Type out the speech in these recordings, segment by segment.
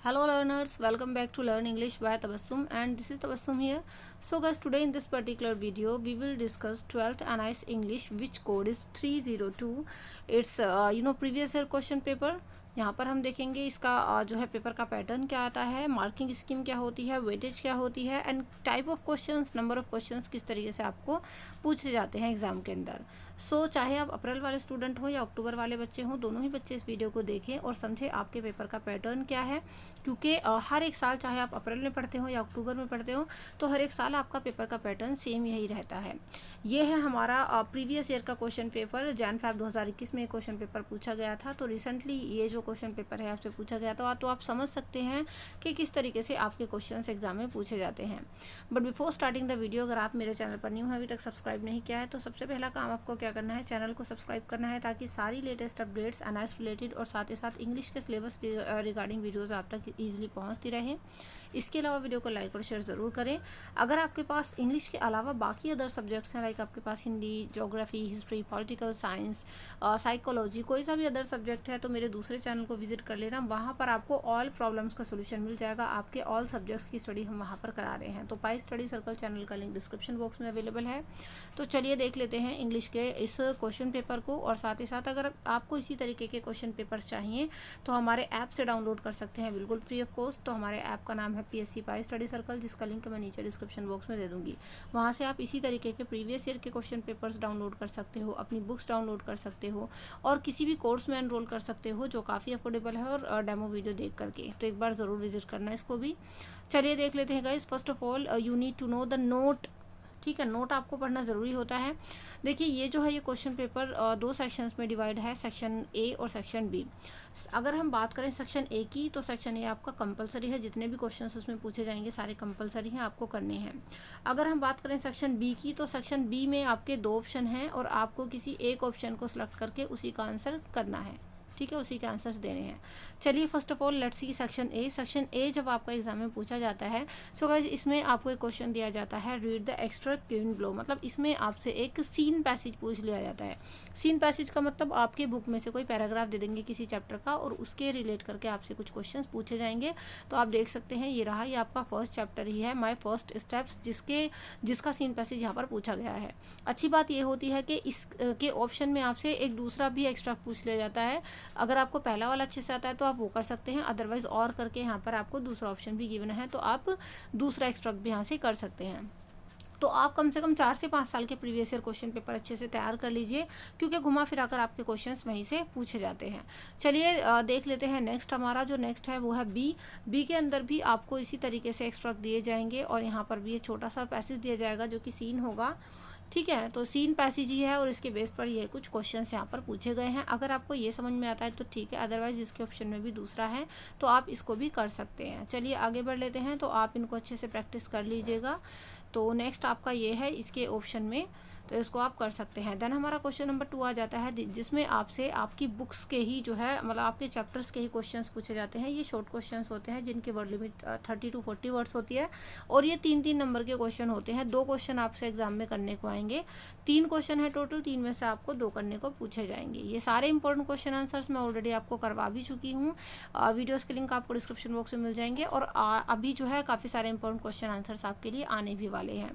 Hello learners, welcome back to Learn English by Tabassum, and this is Tabassum here. So guys, today in this particular video we will discuss 12th NIS English, which code is 302. It's previous year question paper. यहाँ पर हम देखेंगे इसका जो है paper का pattern क्या आता है, मार्किंग स्कीम क्या होती है, वेटेज क्या होती है, and type of questions, number of questions किस तरीके से आपको पूछे जाते हैं एग्जाम के अंदर। सो चाहे आप अप्रैल वाले स्टूडेंट हो या अक्टूबर वाले बच्चे हों, दोनों ही बच्चे इस वीडियो को देखें और समझें आपके पेपर का पैटर्न क्या है, क्योंकि हर एक साल चाहे आप अप्रैल में पढ़ते हो या अक्टूबर में पढ़ते हो, तो हर एक साल आपका पेपर का पैटर्न सेम यही रहता है। ये है हमारा प्रीवियस ईयर का क्वेश्चन पेपर। जैन-फेब 2021 में क्वेश्चन पेपर पूछा गया था, तो रिसेंटली ये जो क्वेश्चन पेपर है आपसे पूछा गया था, तो आप समझ सकते हैं कि किस तरीके से आपके क्वेश्चंस एग्जाम में पूछे जाते हैं। But before starting the video, अगर आप मेरे चैनल पर न्यू हैं, अभी तक सब्सक्राइब नहीं किया है, तो सबसे पहला काम आपको क्या करना है, चैनल को सब्सक्राइब करना है, ताकि सारी लेटेस्ट अपडेट्स एनआईएस रिलेटेड और साथ ही साथ इंग्लिश के सिलेबस रिगार्डिंग वीडियोज़ आप तक ईजिली पहुँचती रहे। इसके अलावा वीडियो को लाइक और शेयर ज़रूर करें। अगर आपके पास इंग्लिश के अलावा बाकी अदर सब्जेक्ट्स हैं, लाइक आपके पास Hindi, geography, history, political science, psychology, कोई सा भी अदर सब्जेक्ट है, तो मेरे दूसरे चैनल को विजिट कर लेना। वहाँ पर आपको ऑल प्रॉब्लम्स का सोल्यूशन मिल जाएगा। आपके ऑल सब्जेक्ट्स की स्टडी हम वहाँ पर करा रहे हैं। तो पाई स्टडी सर्कल चैनल का लिंक डिस्क्रिप्शन बॉक्स में अवेलेबल है। तो चलिए देख लेते हैं इंग्लिश के इस क्वेश्चन पेपर को, और साथ ही साथ अगर आपको इसी तरीके के क्वेश्चन पेपर्स चाहिए तो हमारे ऐप से डाउनलोड कर सकते हैं, बिल्कुल फ्री ऑफ कॉस्ट। तो हमारे ऐप का नाम है PSC पाई स्टडी सर्कल, जिसका लिंक मैं नीचे डिस्क्रिप्शन बॉक्स में दे दूँगी। वहाँ से आप इसी तरीके के प्रीवियस ईयर के क्वेश्चन पेपर्स डाउनलोड कर सकते हो, अपनी बुक्स डाउनलोड कर सकते हो, और किसी भी कोर्स में एनरोल कर सकते हो जो काफ़ी अफोर्डेबल है, और डेमो वीडियो देख करके। तो एक बार ज़रूर विजिट करना इसको भी। चलिए देख लेते हैं guys. First of all you need to know the note. ठीक है, नोट आपको पढ़ना ज़रूरी होता है। देखिए ये जो है ये क्वेश्चन पेपर दो सेक्शंस में डिवाइड है, सेक्शन ए और सेक्शन बी। अगर हम बात करें सेक्शन ए की, तो सेक्शन ए आपका कंपलसरी है, जितने भी क्वेश्चंस उसमें पूछे जाएंगे सारे कंपलसरी हैं, आपको करने हैं। अगर हम बात करें सेक्शन बी की, तो सेक्शन बी में आपके दो ऑप्शन हैं और आपको किसी एक ऑप्शन को सिलेक्ट करके उसी का आंसर करना है। ठीक है, उसी के आंसर्स देने हैं। चलिए first of all let's see section A. Section A जब आपका एग्जाम में पूछा जाता है, सो गाइस इसमें आपको एक क्वेश्चन दिया जाता है, read the extract given below. मतलब इसमें आपसे एक सीन पैसेज पूछ लिया जाता है। सीन पैसेज का मतलब आपके बुक में से कोई पैराग्राफ दे देंगे किसी चैप्टर का, और उसके रिलेट करके आपसे कुछ क्वेश्चन पूछे जाएंगे। तो आप देख सकते हैं ये रहा, ये आपका फर्स्ट चैप्टर ही है, माई फर्स्ट स्टेप्स, जिसका सीन पैसेज यहाँ पर पूछा गया है। अच्छी बात ये होती है कि इसके ऑप्शन में आपसे एक दूसरा भी एक्स्ट्रा पूछ लिया जाता है। अगर आपको पहला वाला अच्छे से आता है तो आप वो कर सकते हैं, अदरवाइज और करके यहाँ पर आपको दूसरा ऑप्शन भी गिवन है, तो आप दूसरा एक्सट्रैक्ट भी यहाँ से कर सकते हैं। तो आप कम से कम 4 से 5 साल के प्रीवियस ईयर क्वेश्चन पेपर अच्छे से तैयार कर लीजिए, क्योंकि घुमा फिरा कर आपके क्वेश्चंस वहीं से पूछे जाते हैं। चलिए देख लेते हैं नेक्स्ट। हमारा जो नेक्स्ट है वो है बी के अंदर भी आपको इसी तरीके से एक्सट्रैक्ट दिए जाएंगे, और यहाँ पर भी एक छोटा सा पैसेज दिया जाएगा जो कि सीन होगा। ठीक है, तो सीन पैसेज ही है और इसके बेस पर ये कुछ क्वेश्चंस यहाँ पर पूछे गए हैं। अगर आपको ये समझ में आता है तो ठीक है, अदरवाइज इसके ऑप्शन में भी दूसरा है, तो आप इसको भी कर सकते हैं। चलिए आगे बढ़ लेते हैं, तो आप इनको अच्छे से प्रैक्टिस कर लीजिएगा। तो नेक्स्ट आपका ये है इसके ऑप्शन में, तो इसको आप कर सकते हैं। देन हमारा क्वेश्चन नंबर 2 आ जाता है, जिसमें आपसे आपकी बुक्स के ही जो है, मतलब आपके चैप्टर्स के ही क्वेश्चंस पूछे जाते हैं। ये शॉर्ट क्वेश्चंस होते हैं जिनकी वर्ड लिमिट 30 to 40 वर्ड्स होती है, और ये 3-3 नंबर के क्वेश्चन होते हैं। 2 क्वेश्चन आपसे एग्जाम में करने को आएंगे। 3 क्वेश्चन है टोटल, 3 में से आपको 2 करने को पूछे जाएंगे। ये सारे इंपॉर्टेंट क्वेश्चन आंसर्स मैं ऑलरेडी आपको करवा भी चुकी हूँ। वीडियोस के लिंक आपको डिस्क्रिप्शन बॉक्स में मिल जाएंगे, और अभी जो है काफ़ी सारे इंपॉर्टेंट क्वेश्चन आंसर्स आपके लिए आने भी वाले हैं।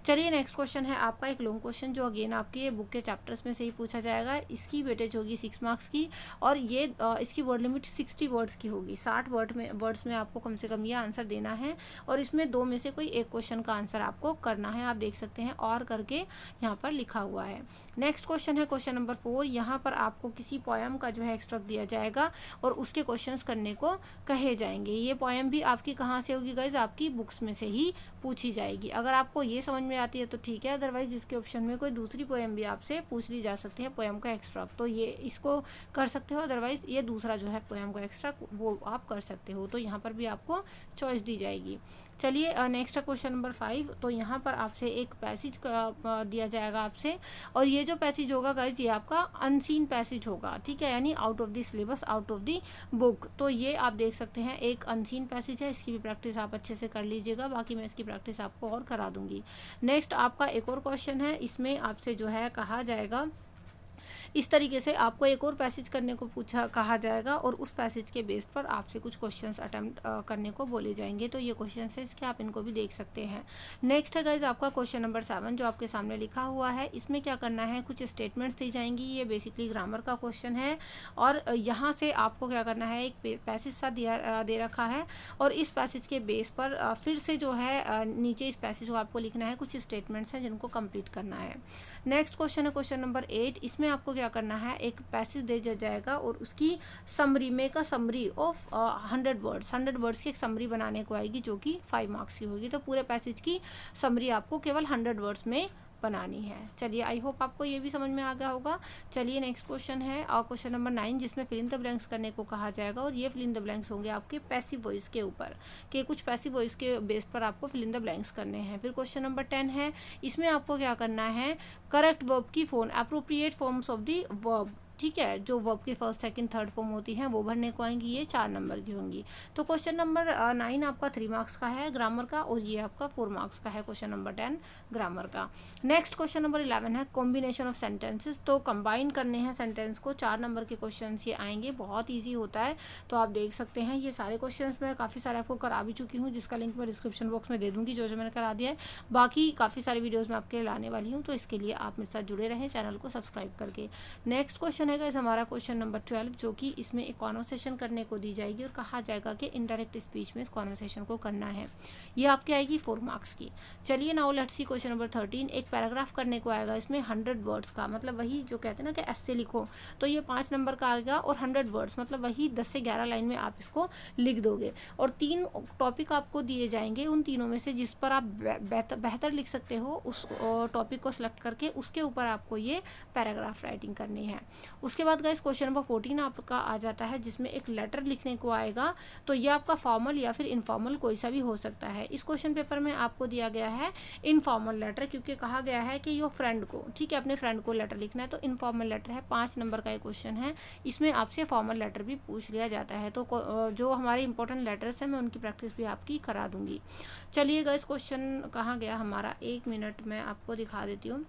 चलिए नेक्स्ट क्वेश्चन है आपका एक लॉन्ग क्वेश्चन, जो अगेन आपके बुक के चैप्टर्स में से ही पूछा जाएगा। इसकी वेटेज होगी 6 मार्क्स की, और ये इसकी वर्ड लिमिट 60 वर्ड्स की होगी। 60 वर्ड्स में आपको कम से कम ये आंसर देना है, और इसमें 2 में से कोई एक क्वेश्चन का आंसर आपको करना है। आप देख सकते हैं और करके यहाँ पर लिखा हुआ है। नेक्स्ट क्वेश्चन है क्वेश्चन नंबर 4। यहाँ पर आपको किसी पोएम का जो है एक्सट्रैक्ट दिया जाएगा, और उसके क्वेश्चंस करने को कहे जाएंगे। ये पोएम भी आपकी कहाँ से होगी गाइज, आपकी बुक्स में से ही पूछी जाएगी। अगर आपको ये समझ में आती है तो ठीक है, अदरवाइज इसके ऑप्शन में कोई दूसरी पोएम भी आपसे पूछ ली जा सकती है, पोएम का एक्स्ट्रा, तो ये इसको कर सकते हो। अदरवाइज ये दूसरा जो है पोएम का एक्स्ट्रा, वो आप कर सकते हो। तो यहाँ पर भी आपको चॉइस दी जाएगी। चलिए नेक्स्ट है क्वेश्चन नंबर 5। तो यहाँ पर आपसे एक पैसेज दिया जाएगा आपसे, और ये जो पैसेज होगा गाइज, ये आपका अनसीन पैसेज होगा। ठीक है, यानी out of the syllabus, out of the book. तो ये आप देख सकते हैं एक अनसीन पैसेज है, इसकी भी प्रैक्टिस आप अच्छे से कर लीजिएगा। बाकी मैं इसकी प्रैक्टिस आपको और करा दूंगी। नेक्स्ट आपका एक और क्वेश्चन है, इसमें आपसे जो है कहा जाएगा इस तरीके से आपको एक और पैसेज करने को कहा जाएगा और उस पैसेज के बेस पर आपसे कुछ क्वेश्चंस अटेम्प्ट करने को बोले जाएंगे। तो ये क्वेश्चन है इसके, आप इनको भी देख सकते हैं। नेक्स्ट है गाइज आपका क्वेश्चन नंबर 7 जो आपके सामने लिखा हुआ है। इसमें क्या करना है, कुछ स्टेटमेंट्स दी जाएंगी। ये बेसिकली ग्रामर का क्वेश्चन है और यहाँ से आपको क्या करना है, एक पैसेज सा दे रखा है और इस पैसेज के बेस पर फिर से जो है नीचे इस पैसेज को आपको लिखना है। कुछ स्टेटमेंट्स हैं जिनको कंप्लीट करना है। नेक्स्ट क्वेश्चन है क्वेश्चन नंबर 8। इसमें आपको क्या करना है, एक पैसेज दे जाएगा और उसकी summary, make a summary of 100 words की एक समरी बनाने को आएगी जो कि 5 मार्क्स की होगी। तो पूरे पैसेज की समरी आपको केवल 100 वर्ड्स में बनानी है। चलिए, आई होप आपको ये भी समझ में आ गया होगा। चलिए नेक्स्ट क्वेश्चन है और क्वेश्चन नंबर 9 जिसमें फिल इन द ब्लैंक्स करने को कहा जाएगा और ये फिल इन द ब्लैंक्स होंगे आपके पैसिव वॉइस के ऊपर, कि कुछ पैसिव वॉइस के बेस पर आपको फिल इन द ब्लैंक्स करने हैं। फिर क्वेश्चन नंबर 10 है, इसमें आपको क्या करना है, करेक्ट वर्ब की form, appropriate forms of the verb, ठीक है, जो वर्ब की फर्स्ट सेकंड थर्ड फॉर्म होती हैं वो भरने को आएंगी। ये 4 नंबर की होंगी। तो क्वेश्चन नंबर 9 आपका 3 मार्क्स का है ग्रामर का और ये आपका 4 मार्क्स का है क्वेश्चन नंबर 10 ग्रामर का। नेक्स्ट क्वेश्चन नंबर 11 है कॉम्बिनेशन ऑफ सेंटेंसेस। तो कंबाइन करने हैं सेंटेंस को, 4 नंबर के क्वेश्चन ये आएंगे, बहुत ईजी होता है। तो आप देख सकते हैं ये सारे क्वेश्चन मैं काफ़ी सारे आपको करा भी चुकी हूँ, जिसका लिंक मैं डिस्क्रिप्शन बॉक्स में दे दूँगी जो मैंने करा दिया है। बाकी काफ़ी सारी वीडियोज़ मैं आपके लाने वाली हूँ, तो इसके लिए आप मेरे साथ जुड़े रहें चैनल को सब्सक्राइब करके। नेक्स्ट क्वेश्चन है गाइस हमारा क्वेश्चन नंबर 12 जो कि इसमें एक कॉन्वर्सेशन करने को दी जाएगी और कहा जाएगा कि इनडायरेक्ट स्पीच में इस कॉन्वर्सेशन को करना है। ये आपकी आएगी 4 मार्क्स की। चलिए now let's see question number 13। एक पैराग्राफ करने को आएगा इसमें 100 वर्ड्स का, मतलब वही जो कहते हैं ना कि ऐसे लिखो, तो ये 5 नंबर का आएगा और 100 वर्ड्स मतलब वही 10 से 11 लाइन में आप इसको लिख दोगे। और 3 टॉपिक आपको दिए जाएंगे, उन तीनों में से जिस पर आप बेहतर लिख सकते हो उस टॉपिक को सिलेक्ट करके उसके ऊपर आपको ये पैराग्राफ राइटिंग करनी है। उसके बाद गाइस क्वेश्चन नंबर 14 आपका आ जाता है जिसमें एक लेटर लिखने को आएगा। तो ये आपका फॉर्मल या फिर इनफॉर्मल कोई सा भी हो सकता है। इस क्वेश्चन पेपर में आपको दिया गया है इनफॉर्मल लेटर, क्योंकि कहा गया है कि योर फ्रेंड को, ठीक है, अपने फ्रेंड को लेटर लिखना है। तो इनफॉर्मल लेटर है, 5 नंबर का एक क्वेश्चन है। इसमें आपसे फॉर्मल लेटर भी पूछ लिया जाता है। तो जो हमारे इंपॉर्टेंट लेटर्स हैं मैं उनकी प्रैक्टिस भी आपकी करा दूंगी। चलिए गाइस क्वेश्चन कहाँ गया हमारा, 1 मिनट में आपको दिखा देती हूँ।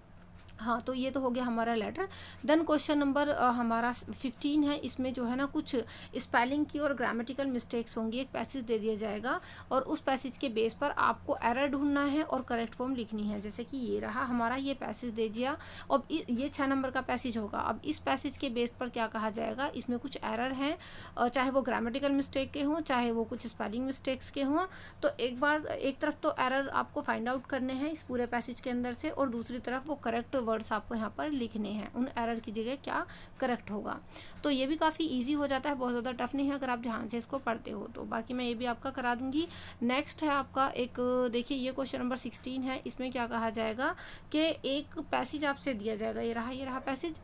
हाँ, तो ये तो हो गया हमारा लेटर। देन क्वेश्चन नंबर हमारा 15 है। इसमें जो है ना कुछ स्पेलिंग की और ग्रामेटिकल मिस्टेक्स होंगी। एक पैसेज दे दिया जाएगा और उस पैसेज के बेस पर आपको एरर ढूंढना है और करेक्ट फॉर्म लिखनी है। जैसे कि ये रहा हमारा, ये पैसेज दे दिया और ये 6 नंबर का पैसेज होगा। अब इस पैसेज के बेस पर क्या कहा जाएगा, इसमें कुछ एरर हैं, चाहे वो ग्रामेटिकल मिस्टेक के हों चाहे वो कुछ स्पेलिंग मिस्टेक्स के हों। तो एक तरफ तो एरर आपको फाइंड आउट करने हैं इस पूरे पैसेज के अंदर से, और दूसरी तरफ वो करेक्ट वर्ड्स आपको यहाँ पर लिखने हैं, उन एरर की जगह क्या करेक्ट होगा। तो ये भी काफ़ी इजी हो जाता है, बहुत ज़्यादा टफ नहीं है अगर आप ध्यान से इसको पढ़ते हो तो। बाकी मैं ये भी आपका करा दूंगी। नेक्स्ट है आपका एक, देखिए ये क्वेश्चन नंबर 16 है। इसमें क्या कहा जाएगा कि एक पैसेज आपसे दिया जाएगा, ये रहा पैसेज,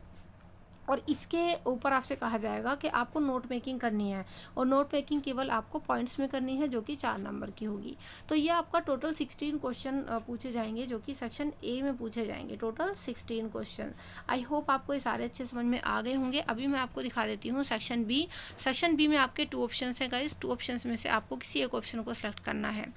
और इसके ऊपर आपसे कहा जाएगा कि आपको नोट मेकिंग करनी है और नोट मेकिंग केवल आपको पॉइंट्स में करनी है जो कि 4 नंबर की होगी। तो ये आपका टोटल 16 क्वेश्चन पूछे जाएंगे जो कि सेक्शन ए में पूछे जाएंगे। Total 16 question. आई होप आपको ये सारे अच्छे समझ में आ गए होंगे। अभी मैं आपको दिखा देती हूँ सेक्शन बी। सेक्शन बी में आपके 2 ऑप्शन हैं गाइस। 2 ऑप्शन में से आपको किसी एक ऑप्शन को सिलेक्ट करना है।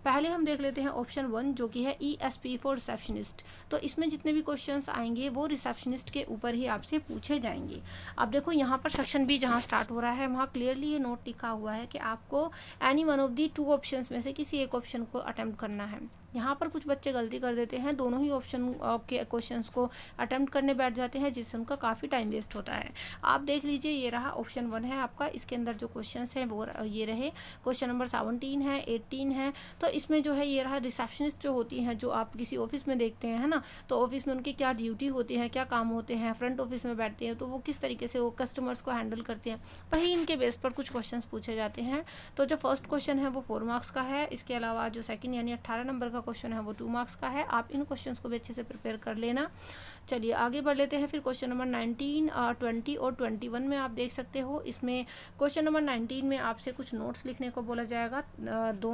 पहले हम देख लेते हैं ऑप्शन 1 जो कि है ESP फॉर रिसेप्शनिस्ट। तो इसमें जितने भी क्वेश्चंस आएंगे वो रिसेप्शनिस्ट के ऊपर ही आपसे पूछे जाएंगे। अब देखो यहाँ पर सेक्शन बी जहाँ स्टार्ट हो रहा है वहाँ क्लियरली ये नोट लिखा हुआ है कि आपको any one of the 2 options में से किसी एक ऑप्शन को अटेम्प्ट करना है। यहाँ पर कुछ बच्चे गलती कर देते हैं, दोनों ही ऑप्शन के क्वेश्चंस को अटेम्प्ट करने बैठ जाते हैं जिससे उनका काफ़ी टाइम वेस्ट होता है। आप देख लीजिए ये रहा ऑप्शन 1 है आपका, इसके अंदर जो क्वेश्चंस हैं वो ये रहे। क्वेश्चन नंबर 17 है, 18 है। तो इसमें जो है ये रहा रिसेप्शनिस्ट जो होती हैं, जो आप किसी ऑफिस में देखते हैं, है ना, तो ऑफिस में उनकी क्या ड्यूटी होती है, क्या काम होते हैं, फ्रंट ऑफिस में बैठते हैं तो वो किस तरीके से वो कस्टमर्स को हैंडल करते हैं, वही इनके बेस पर कुछ क्वेश्चंस पूछे जाते हैं। तो जो फर्स्ट क्वेश्चन है वो 4 मार्क्स का है। इसके अलावा जो सेकंड यानी 18 नंबर का क्वेश्चन है वो 2 मार्क्स का है। आप इन क्वेश्चंस को भी अच्छे से प्रिपेयर कर लेना। चलिए आगे बढ़ लेते हैं। फिर क्वेश्चन नंबर 19, 20 और 21 में आप देख सकते हो। इसमें क्वेश्चन नंबर 19 में आपसे कुछ नोट्स लिखने को बोला जाएगा। दो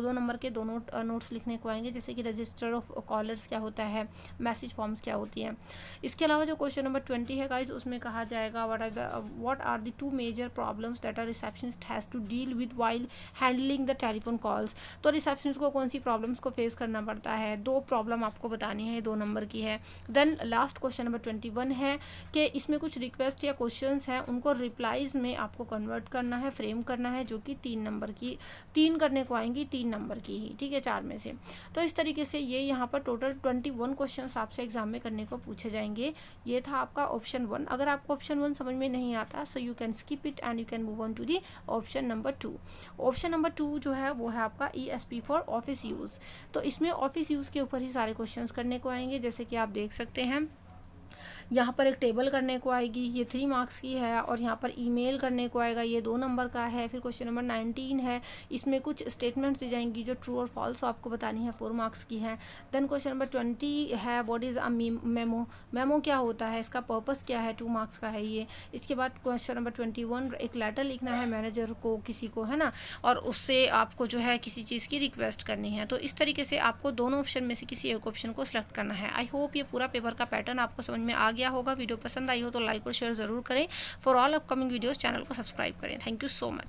नंबर नंबर के दोनों नोट्स लिखने को आएंगे, जैसे कि रजिस्टर ऑफ कॉलर्स क्या होता है, मैसेज फॉर्म्स क्या होती हैं। इसके अलावा जो क्वेश्चन नंबर 20 है गाइज, उसमें कहा जाएगा what are the two major problems that a receptionist has to deal with while handling the telephone calls. तो रिसेप्शनिस्ट को कौन सी प्रॉब्लम्स को फेस करना पड़ता है, 2 प्रॉब्लम आपको बतानी है, 2 नंबर की है। देन लास्ट क्वेश्चन नंबर 21 है कि इसमें कुछ रिक्वेस्ट या क्वेश्चंस हैं, उनको रिप्लाइज में आपको कन्वर्ट करना है, फ्रेम करना है, जो कि 3 नंबर की 3 करने को आएंगी, 3 नंबर की ही, ठीक है, 4 में से। तो इस तरीके से ये यहाँ पर टोटल 21 क्वेश्चंस आपसे एग्जाम में करने को पूछे जाएंगे। ये था आपका ऑप्शन 1। अगर आपको ऑप्शन 1 समझ में नहीं आता so you can skip it and you can move on to the option number 2। Option number 2 जो है वो है आपका ESP फॉर ऑफिस यूज़। तो इसमें ऑफिस यूज़ के ऊपर ही सारे क्वेश्चंस करने को आएंगे, जैसे कि आप देख सकते हैं यहाँ पर एक टेबल करने को आएगी, ये 3 मार्क्स की है, और यहाँ पर ईमेल करने को आएगा, ये 2 नंबर का है। फिर क्वेश्चन नंबर 19 है, इसमें कुछ स्टेटमेंट्स दी जाएंगी जो ट्रू और फॉल्स आपको बतानी है, 4 मार्क्स की है। देन क्वेश्चन नंबर 20 है what is a memo, memo क्या होता है, इसका पर्पस क्या है, 2 मार्क्स का है ये। इसके बाद क्वेश्चन नंबर 21 एक लेटर लिखना है मैनेजर को, किसी को, है ना, और उससे आपको जो है किसी चीज़ की रिक्वेस्ट करनी है। तो इस तरीके से आपको दोनों ऑप्शन में से किसी एक ऑप्शन को सिलेक्ट करना है। आई होप ये पूरा पेपर का पैटर्न आपको समझ में आ गया होगा। वीडियो पसंद आई हो तो लाइक और शेयर ज़रूर करें। For all upcoming videos channel को सब्सक्राइब करें। Thank you so much.